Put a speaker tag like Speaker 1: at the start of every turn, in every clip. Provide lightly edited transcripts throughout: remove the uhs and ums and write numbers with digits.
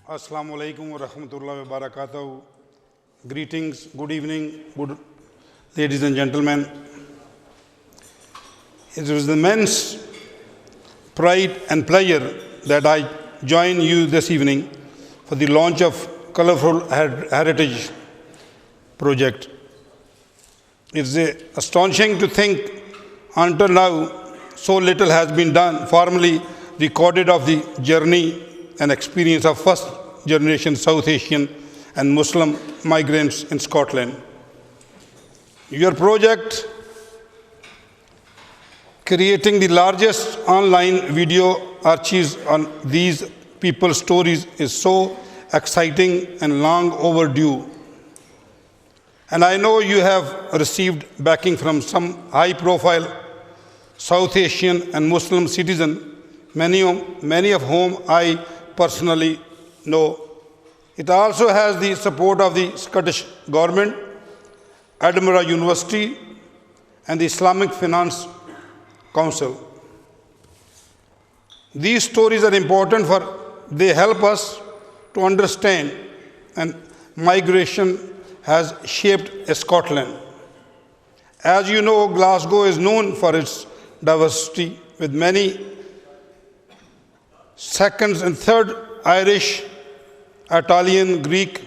Speaker 1: Assalamu alaikum wa rahmatullahi wa barakatuh. Greetings, good evening, good ladies and gentlemen. It is immense pride and pleasure that I join you this evening for the launch of Colourful Heritage project. It is astonishing to think until now so little has been done, formally recorded of the journey and experience of first generation South Asian and Muslim migrants in Scotland. Your project, creating the largest online video archives on these people's stories, is so exciting and long overdue. And I know you have received backing from some high-profile South Asian and Muslim citizens, many of whom I personally know. It also has the support of the Scottish Government, Edinburgh University, and the Islamic Finance Council. These stories are important for they help us to understand and migration has shaped Scotland. As you know, Glasgow is known for its diversity with many second and third Irish, Italian, Greek,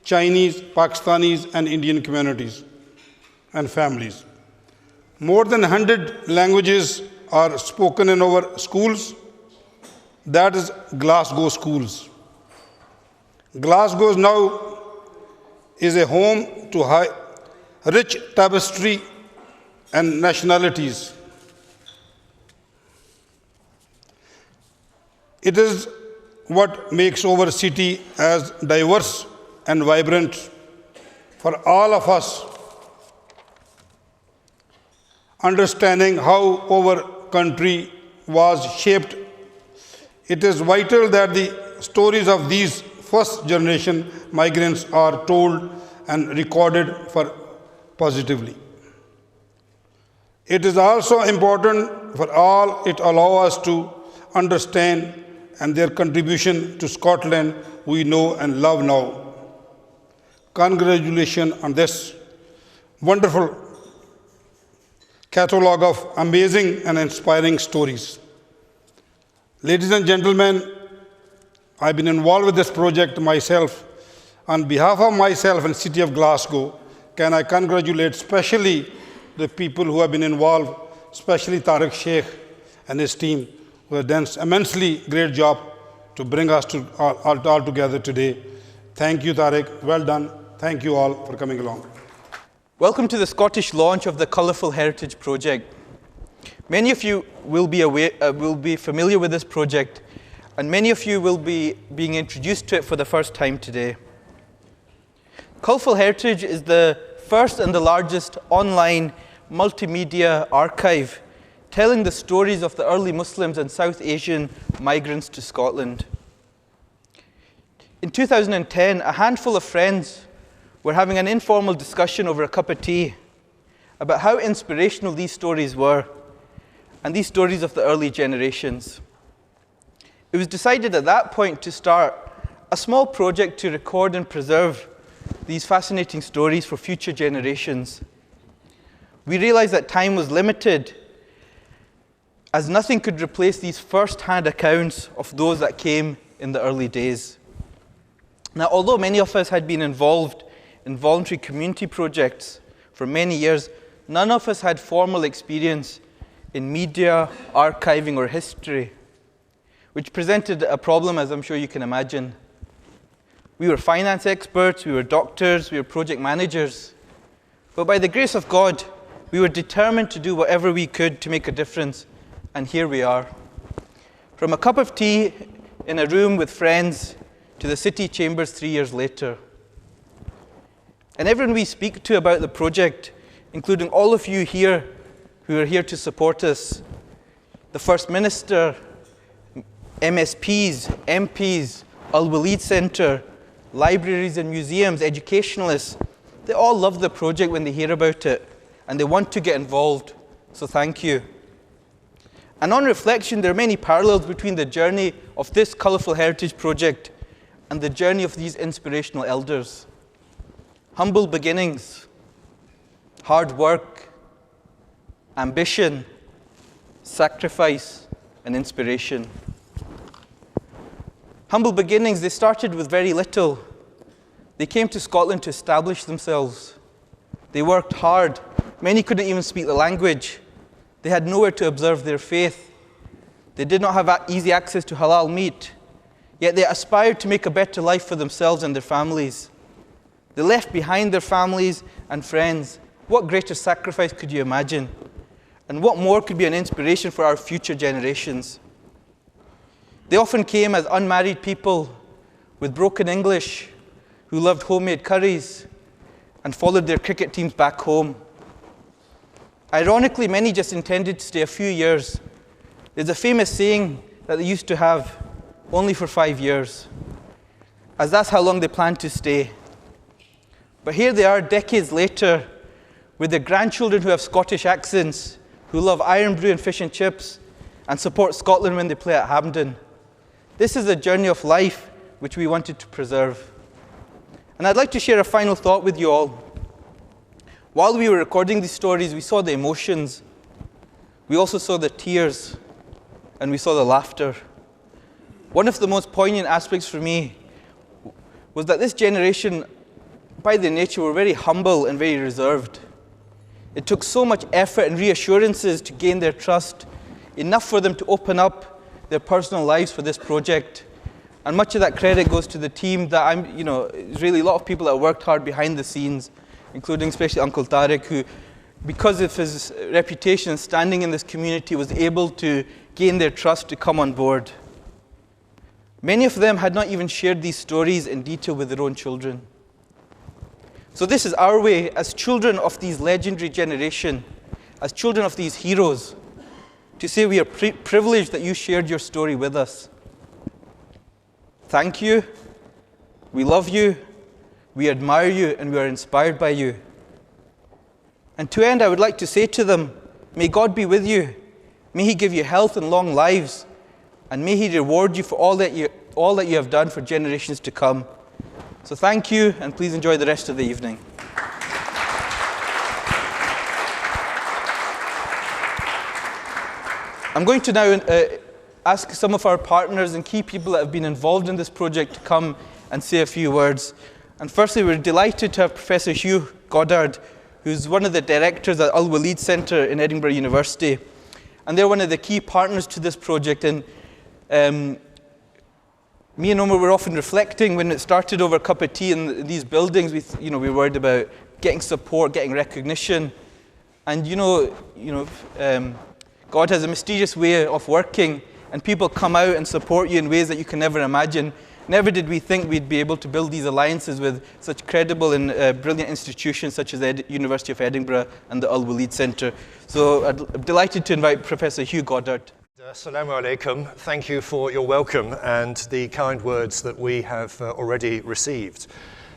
Speaker 1: Chinese, Pakistanis, and Indian communities and families. More than 100 languages are spoken in our schools. That is Glasgow schools. Glasgow now is a home to rich tapestry and nationalities. It is what makes our city as diverse and vibrant for all of us. Understanding how our country was shaped, it is vital that the stories of these first generation migrants are told and recorded for positively. It is also important for all it allows us to understand and their contribution to Scotland we know and love now. Congratulations on this wonderful catalogue of amazing and inspiring stories. Ladies and gentlemen, I've been involved with this project myself. On behalf of myself and City of Glasgow, can I congratulate especially the people who have been involved, especially Tariq Sheikh and his team, who have done an immensely great job to bring us all together today. Thank you, Tariq. Well done. Thank you all for coming along.
Speaker 2: Welcome to the Scottish launch of the Colourful Heritage project. Many of you will be familiar with this project, and many of you will be being introduced to it for the first time today. Colourful Heritage is the first and the largest online multimedia archive telling the stories of the early Muslims and South Asian migrants to Scotland. In 2010, a handful of friends were having an informal discussion over a cup of tea about how inspirational these stories were, and these stories of the early generations. It was decided at that point to start a small project to record and preserve these fascinating stories for future generations. We realized that time was limited, as nothing could replace these first-hand accounts of those that came in the early days. Now, although many of us had been involved in voluntary community projects for many years, none of us had formal experience in media, archiving, or history, which presented a problem, as I'm sure you can imagine. We were finance experts, we were doctors, we were project managers. But by the grace of God, we were determined to do whatever we could to make a difference, and here we are. From a cup of tea in a room with friends to the city chambers 3 years later. And everyone we speak to about the project, including all of you here who are here to support us, the First Minister, MSPs, MPs, Al-Walid Centre, libraries and museums, educationalists, they all love the project when they hear about it, and they want to get involved, so thank you. And on reflection, there are many parallels between the journey of this Colourful Heritage project and the journey of these inspirational elders. Humble beginnings, hard work, ambition, sacrifice, and inspiration. Humble beginnings, they started with very little. They came to Scotland to establish themselves. They worked hard. Many couldn't even speak the language. They had nowhere to observe their faith. They did not have easy access to halal meat. Yet they aspired to make a better life for themselves and their families. They left behind their families and friends. What greater sacrifice could you imagine? And what more could be an inspiration for our future generations? They often came as unmarried people with broken English who loved homemade curries and followed their cricket teams back home. Ironically, many just intended to stay a few years. There's a famous saying that they used to have, only for 5 years, as that's how long they planned to stay. But here they are decades later with their grandchildren who have Scottish accents, who love iron brew and fish and chips, and support Scotland when they play at Hampden. This is a journey of life which we wanted to preserve. And I'd like to share a final thought with you all. While we were recording these stories, we saw the emotions, we also saw the tears, and we saw the laughter. One of the most poignant aspects for me was that this generation, by their nature, were very humble and very reserved. It took so much effort and reassurances to gain their trust, enough for them to open up their personal lives for this project. And much of that credit goes to the team that really a lot of people that worked hard behind the scenes, including especially Uncle Tariq, who, because of his reputation and standing in this community, was able to gain their trust to come on board. Many of them had not even shared these stories in detail with their own children. So this is our way, as children of these legendary generation, as children of these heroes, to say we are privileged that you shared your story with us. Thank you. We love you. We admire you, and we are inspired by you. And to end, I would like to say to them, may God be with you. May He give you health and long lives, and may He reward you for all that you have done for generations to come. So thank you, and please enjoy the rest of the evening. I'm going to now ask some of our partners and key people that have been involved in this project to come and say a few words. And firstly, we're delighted to have Professor Hugh Goddard, who's one of the directors at Al-Walid Centre in Edinburgh University. And they're one of the key partners to this project. And me and Omar were often reflecting when it started over a cup of tea in these buildings. We were worried about getting support, getting recognition. And God has a mysterious way of working, and people come out and support you in ways that you can never imagine. Never did we think we'd be able to build these alliances with such credible and brilliant institutions such as the University of Edinburgh and the Al-Walid Centre. So I'm delighted to invite Professor Hugh Goddard.
Speaker 3: Assalamu alaikum. Thank you for your welcome and the kind words that we have already received.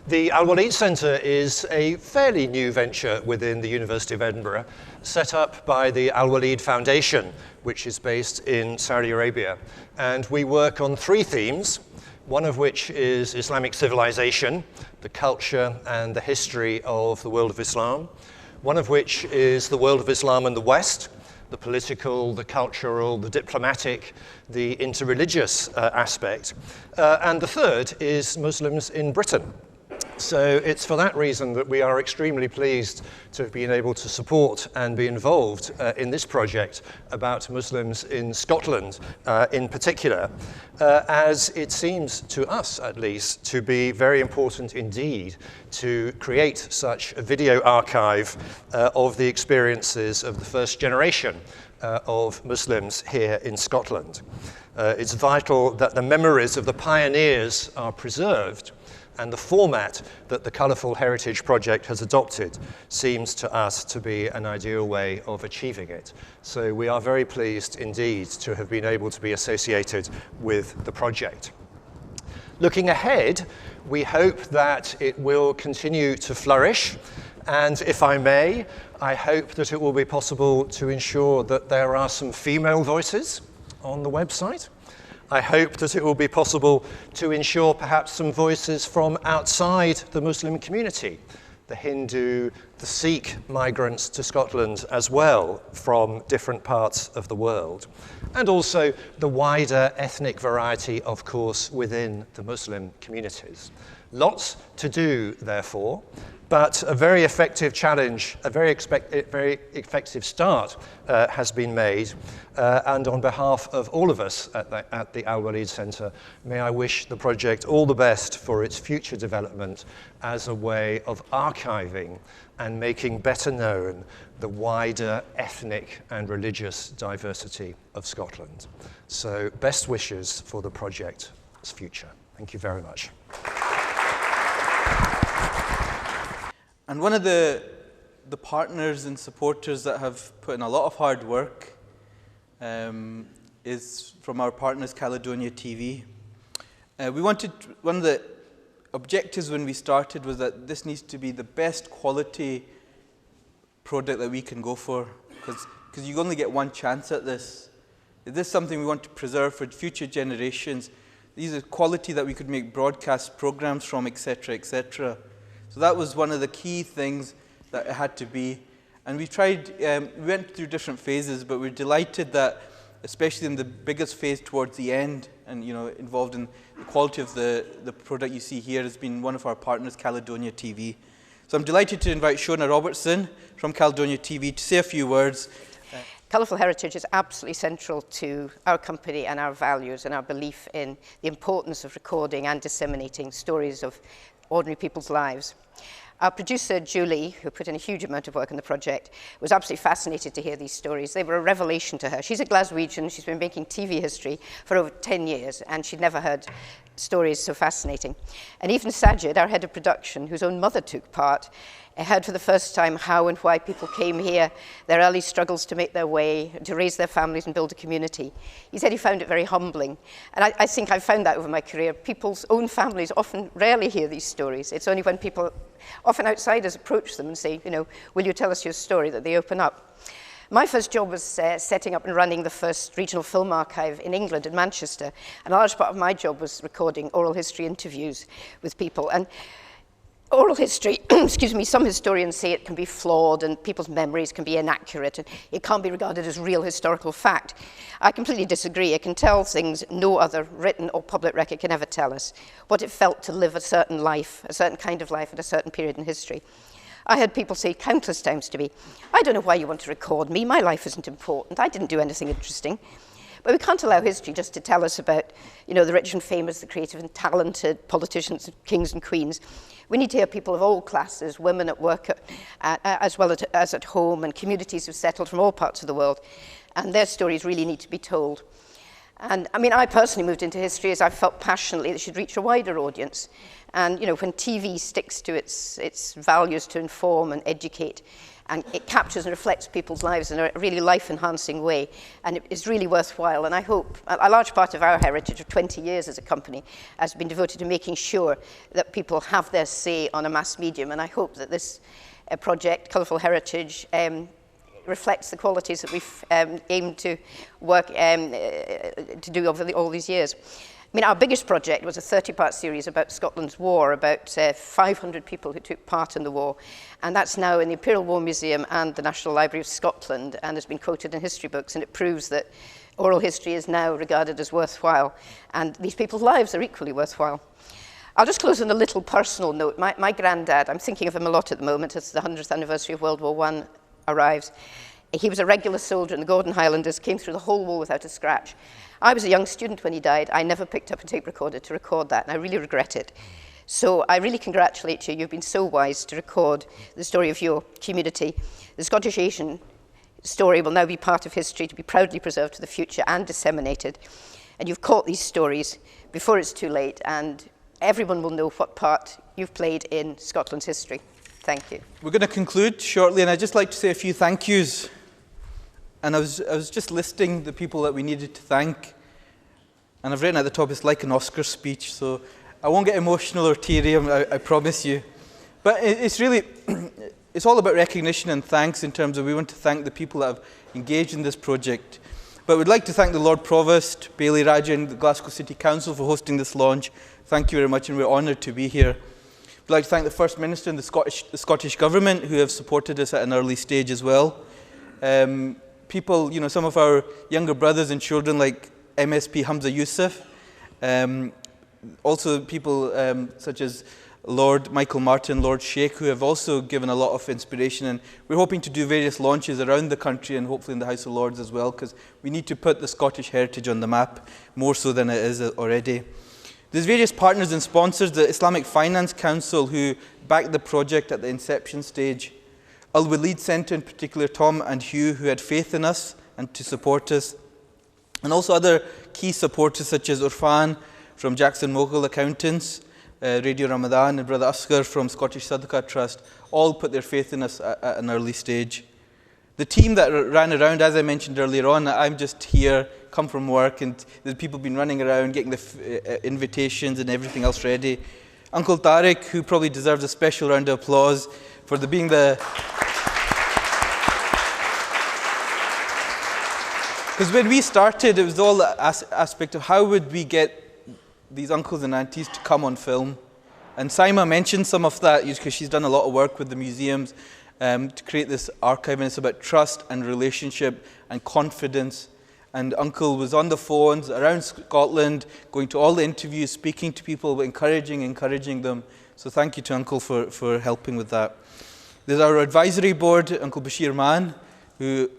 Speaker 3: The Al-Walid Centre is a fairly new venture within the University of Edinburgh, set up by the Al-Walid Foundation, which is based in Saudi Arabia. And we work on 3 themes, one of which is Islamic civilization, the culture and the history of the world of Islam, one of which is the world of Islam and the West, the political, the cultural, the diplomatic, the interreligious aspect, and the third is Muslims in Britain. So it's for that reason that we are extremely pleased to have been able to support and be involved in this project about Muslims in Scotland in particular, as it seems to us at least to be very important indeed to create such a video archive of the experiences of the first generation of Muslims here in Scotland. It's vital that the memories of the pioneers are preserved, and the format that the Colourful Heritage project has adopted seems to us to be an ideal way of achieving it. So we are very pleased indeed to have been able to be associated with the project. Looking ahead, we hope that it will continue to flourish, and if I may, I hope that it will be possible to ensure that there are some female voices on the website. I hope that it will be possible to ensure perhaps some voices from outside the Muslim community, the Hindu, the Sikh migrants to Scotland as well from different parts of the world, and also the wider ethnic variety, of course, within the Muslim communities. Lots to do, therefore, but a very effective challenge, a very effective start has been made. And on behalf of all of us at the Al Walid Centre, may I wish the project all the best for its future development as a way of archiving and making better known the wider ethnic and religious diversity of Scotland. So best wishes for the project's future. Thank you very much.
Speaker 2: And one of the partners and supporters that have put in a lot of hard work is from our partners, Caledonia TV. One of the objectives when we started was that this needs to be the best quality product that we can go for, because you only get one chance at this. If this is something we want to preserve for future generations, these are quality that we could make broadcast programs from, etc., etc. So that was one of the key things that it had to be. And we tried, we went through different phases, but we're delighted that, especially in the biggest phase towards the end, and involved in the quality of the product you see here, has been one of our partners, Caledonia TV. So I'm delighted to invite Shona Robertson from Caledonia TV to say a few words.
Speaker 4: Colourful Heritage is absolutely central to our company and our values and our belief in the importance of recording and disseminating stories of ordinary people's lives. Our producer, Julie, who put in a huge amount of work on the project, was absolutely fascinated to hear these stories. They were a revelation to her. She's a Glaswegian. She's been making TV history for over 10 years, and she'd never heard stories so fascinating. And even Sajid, our head of production, whose own mother took part, heard for the first time how and why people came here, their early struggles to make their way, to raise their families and build a community. He said he found it very humbling. And I think I've found that over my career. People's own families rarely hear these stories. It's only when people, often outsiders, approach them and say, will you tell us your story, that they open up. My first job was setting up and running the first regional film archive in England, in Manchester. And a large part of my job was recording oral history interviews with people. And oral history, excuse me, some historians say it can be flawed and people's memories can be inaccurate and it can't be regarded as real historical fact. I completely disagree. It can tell things no other written or public record can ever tell us. What it felt to live a certain life, a certain kind of life at a certain period in history. I heard people say countless times to me, I don't know why you want to record me, my life isn't important, I didn't do anything interesting. But we can't allow history just to tell us about, the rich and famous, the creative and talented politicians, kings and queens. We need to hear people of all classes, women at work as well as at home, and communities who've settled from all parts of the world. And their stories really need to be told. And I personally moved into history as I felt passionately that it should reach a wider audience. And, when TV sticks to its values to inform and educate, and it captures and reflects people's lives in a really life-enhancing way, and it is really worthwhile. And I hope a large part of our heritage of 20 years as a company has been devoted to making sure that people have their say on a mass medium. And I hope that this project, Colourful Heritage, reflects the qualities that we've aimed to work to do over all these years. Our biggest project was a 30-part series about Scotland's war, about 500 people who took part in the war. And that's now in the Imperial War Museum and the National Library of Scotland, and has been quoted in history books, and it proves that oral history is now regarded as worthwhile, and these people's lives are equally worthwhile. I'll just close on a little personal note. My granddad, I'm thinking of him a lot at the moment, as the 100th anniversary of World War I arrives. He was a regular soldier in the Gordon Highlanders, came through the whole war without a scratch. I was a young student when he died. I never picked up a tape recorder to record that, and I really regret it. So I really congratulate you. You've been so wise to record the story of your community. The Scottish Asian story will now be part of history, to be proudly preserved for the future and disseminated. And you've caught these stories before it's too late, and everyone will know what part you've played in Scotland's history. Thank you.
Speaker 2: We're going to conclude shortly, and I'd just like to say a few thank yous. And I was just listing the people that we needed to thank. And I've written at the top, it's like an Oscar speech, so I won't get emotional or teary, I promise you. But it's really, it's all about recognition and thanks, in terms of we want to thank the people that have engaged in this project. But we'd like to thank the Lord Provost, Bailey Raja, and the Glasgow City Council for hosting this launch. Thank you very much, and we're honoured to be here. We'd like to thank the First Minister and the Scottish Government who have supported us at an early stage as well. People, some of our younger brothers and children like MSP Hamza Youssef, also people such as Lord Michael Martin, Lord Sheikh, who have also given a lot of inspiration, and we're hoping to do various launches around the country and hopefully in the House of Lords as well, because we need to put the Scottish heritage on the map more so than it is already. There's various partners and sponsors, the Islamic Finance Council, who backed the project at the inception stage, Al Walid Centre in particular, Tom and Hugh, who had faith in us and to support us, and also other key supporters such as Urfan from Jackson Mogul Accountants, Radio Ramadan, and Brother Asghar from Scottish Sadaqah Trust, all put their faith in us at an early stage. The team that ran around, as I mentioned earlier on, I'm just here, come from work, and there's people been running around getting the invitations and everything else ready. Uncle Tariq, who probably deserves a special round of applause for being the... Because when we started, it was all the aspect of how would we get these uncles and aunties to come on film. And Saima mentioned some of that because she's done a lot of work with the museums to create this archive, and it's about trust and relationship and confidence. And Uncle was on the phones around Scotland, going to all the interviews, speaking to people, encouraging them. So thank you to Uncle for helping with that. There's our advisory board, Uncle Bashir Mann, who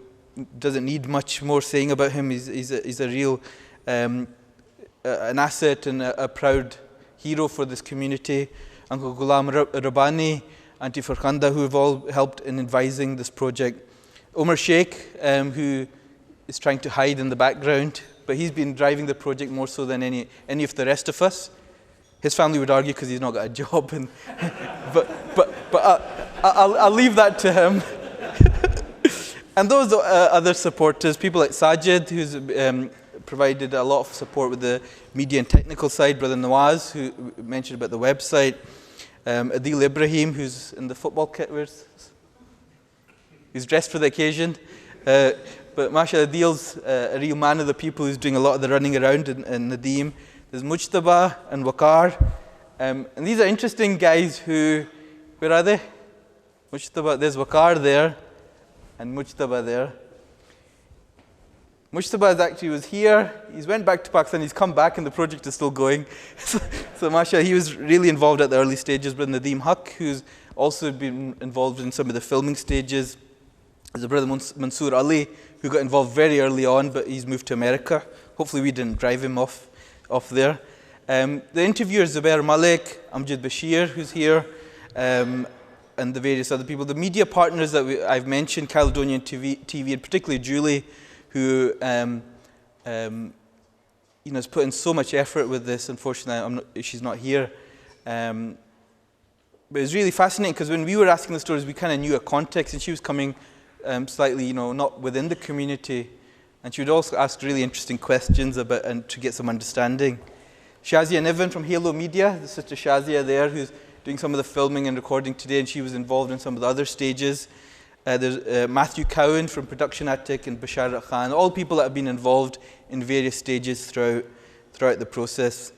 Speaker 2: doesn't need much more saying about him. He's a real an asset and a proud hero for this community. Uncle Ghulam Rabbani, Auntie Farkhanda, who have all helped in advising this project. Omar Sheikh, who is trying to hide in the background, but he's been driving the project more so than any of the rest of us. His family would argue because he's not got a job, but I'll leave that to him. And those other supporters, people like Sajid, who's provided a lot of support with the media and technical side, Brother Nawaz, who mentioned about the website, Adil Ibrahim, who's in the football kit, who's dressed for the occasion. But mashallah, Adil's a real man of the people who's doing a lot of the running around in Nadeem. There's Mujtaba and Waqar. And these are interesting guys who, where are they? Mujtaba, there's Waqar there, and Mujtaba there. Mujtaba actually was here, he's went back to Pakistan, he's come back and the project is still going. So mashallah, he was really involved at the early stages. Brother Nadeem Haq, who's also been involved in some of the filming stages. There's a Brother Mansoor Ali, who got involved very early on, but he's moved to America. Hopefully we didn't drive him off there. The interviewers, Zubair Malik, Amjad Bashir, who's here, and the various other people. The media partners that I've mentioned, Caledonian TV, and particularly Julie, who has put in so much effort with this. Unfortunately, she's not here. But it's really fascinating because when we were asking the stories, we kind of knew a context, and she was coming slightly, not within the community, and she would also ask really interesting questions about and to get some understanding. Shazia Niven from Halo Media, the sister Shazia there, who's doing some of the filming and recording today, and she was involved in some of the other stages. There's Matthew Cowan from Production Attic and Bashar Khan, all people that have been involved in various stages throughout the process.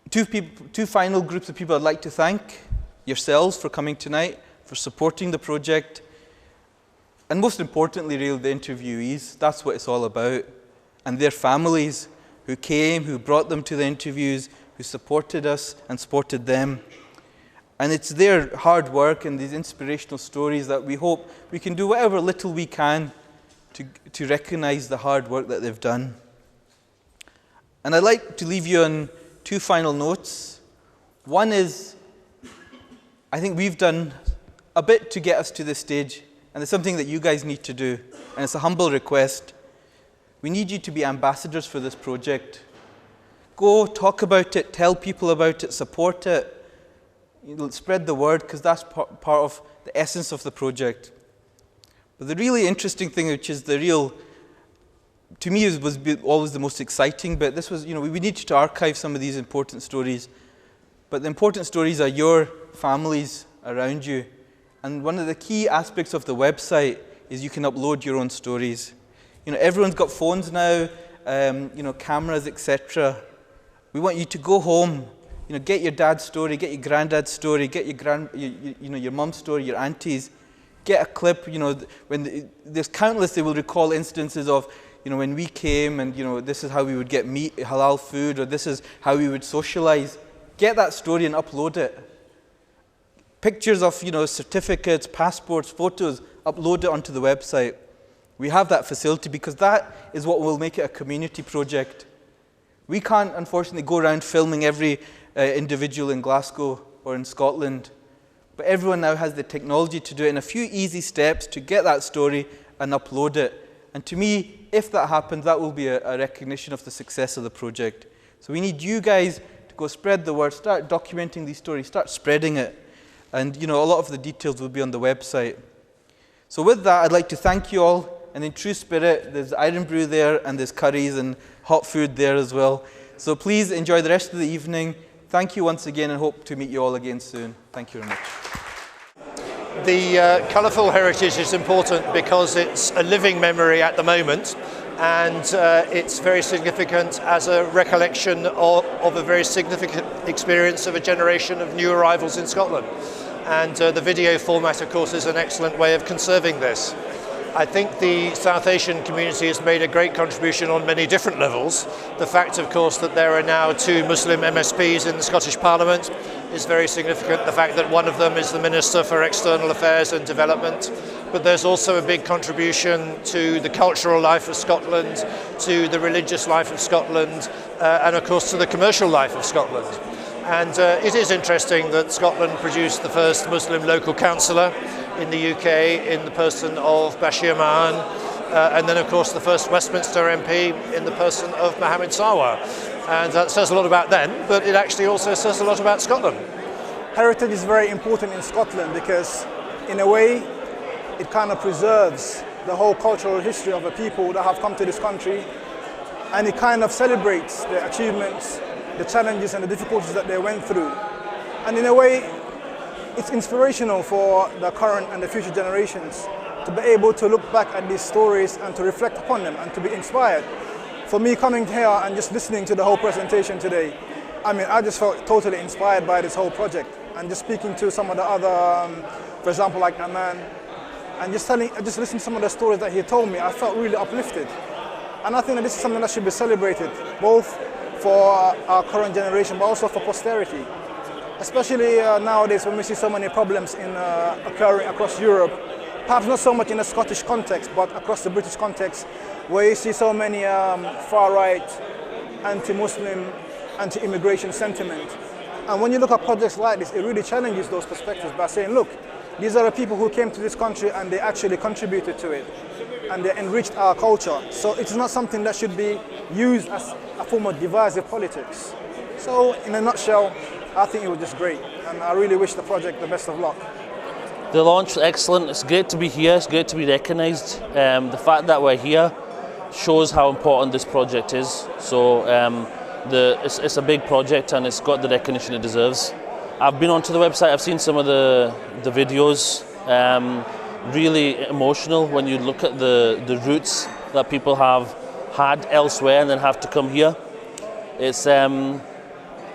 Speaker 2: Two final groups of people I'd like to thank. Yourselves for coming tonight, for supporting the project, and most importantly, really, the interviewees. That's what it's all about. And their families who came, who brought them to the interviews, who supported us and supported them. And it's their hard work and these inspirational stories that we hope we can do whatever little we can to recognize the hard work that they've done. And I'd like to leave you on two final notes. One is, I think we've done a bit to get us to this stage, and it's something that you guys need to do, and it's a humble request. We need you to be ambassadors for this project. Go talk about it, tell people about it, support it. Spread the word, because that's part of the essence of the project. But the really interesting thing, which is the real, to me, was always the most exciting bit. This was, we needed to archive some of these important stories. But the important stories are your families around you. And one of the key aspects of the website is you can upload your own stories. You know, everyone's got phones now, you know, cameras, etc. We want you to go home, you know, get your dad's story, get your granddad's story, get your mum's story, your auntie's. Get a clip, you know, there's countless, they will recall instances of, you know, when we came and, you know, this is how we would get meat, halal food, or this is how we would socialize. Get that story and upload it. Pictures of, you know, certificates, passports, photos, upload it onto the website. We have that facility because that is what will make it a community project. We can't, unfortunately, go around filming every individual in Glasgow or in Scotland, but everyone now has the technology to do it in a few easy steps to get that story and upload it. And to me, if that happens, that will be a recognition of the success of the project. So we need you guys to go spread the word, start documenting these stories, start spreading it. And you know, a lot of the details will be on the website. So with that, I'd like to thank you all. And in true spirit, there's iron brew there, and there's curries and hot food there as well. So please enjoy the rest of the evening. Thank you once again, and hope to meet you all again soon. Thank you very much.
Speaker 3: The Colourful Heritage is important because it's a living memory at the moment, and it's very significant as a recollection of a very significant experience of a generation of new arrivals in Scotland. And the video format, of course, is an excellent way of conserving this. I think the South Asian community has made a great contribution on many different levels. The fact, of course, that there are now 2 Muslim MSPs in the Scottish Parliament is very significant. The fact that one of them is the Minister for External Affairs and Development. But there's also a big contribution to the cultural life of Scotland, to the religious life of Scotland, and of course to the commercial life of Scotland. And it is interesting that Scotland produced the first Muslim local councillor in the UK in the person of Bashir Mahan, and then of course the first Westminster MP in the person of Mohammed Sawa. And that says a lot about them, but it actually also says a lot about Scotland.
Speaker 5: Heritage is very important in Scotland because in a way it kind of preserves the whole cultural history of the people that have come to this country, and it kind of celebrates their achievements, the challenges and the difficulties that they went through. And in a way, it's inspirational for the current and the future generations to be able to look back at these stories and to reflect upon them and to be inspired. For me, coming here and just listening to the whole presentation today, I mean, I just felt totally inspired by this whole project. And just speaking to some of the other, for example, like Aman, and just listening to some of the stories that he told me, I felt really uplifted. And I think that this is something that should be celebrated, both for our current generation, but also for posterity. Especially nowadays when we see so many problems occurring across Europe, perhaps not so much in a Scottish context, but across the British context, where you see so many far-right, anti-Muslim, anti-immigration sentiment. And when you look at projects like this, it really challenges those perspectives by saying, look, these are the people who came to this country and they actually contributed to it, and they enriched our culture. So it's not something that should be used as a form of divisive politics. So in a nutshell, I think it was just great, and I really wish the project the best of luck.
Speaker 6: The launch was excellent. It's great to be here. It's great to be recognised. The fact that we're here shows how important this project is. So it's a big project and it's got the recognition it deserves. I've been onto the website. I've seen some of the videos. Really emotional when you look at the roots that people have had elsewhere and then have to come here.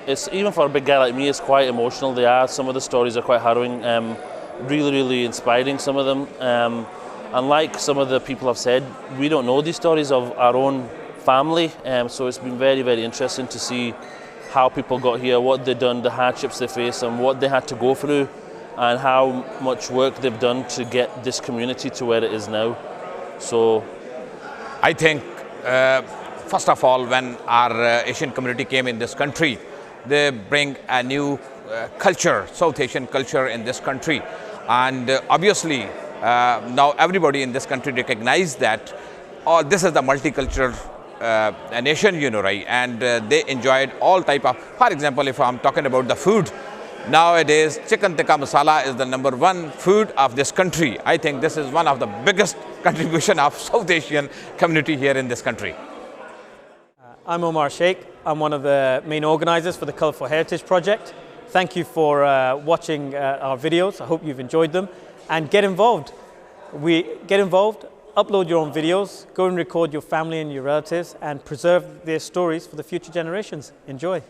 Speaker 6: It's even for a big guy like me, it's quite emotional. Some of the stories are quite harrowing, really inspiring, some of them. And like some of the people have said, we don't know these stories of our own family, so it's been very interesting to see how people got here, what they've done, the hardships they face, and what they had to go through, and how much work they've done to get this community to where it is now. So
Speaker 7: I think, first of all, when our Asian community came in this country, they bring a new culture, South Asian culture in this country. And obviously, now everybody in this country recognizes that this is the multicultural nation, you know, right? And they enjoyed all type of, for example, if I'm talking about the food, nowadays chicken tikka masala is the #1 food of this country. I think this is one of the biggest contribution of South Asian community here in this country.
Speaker 8: I'm Omar Sheikh. I'm one of the main organisers for the Colourful Heritage project. Thank you for watching our videos. I hope you've enjoyed them, and get involved. upload your own videos, go and record your family and your relatives and preserve their stories for the future generations. Enjoy.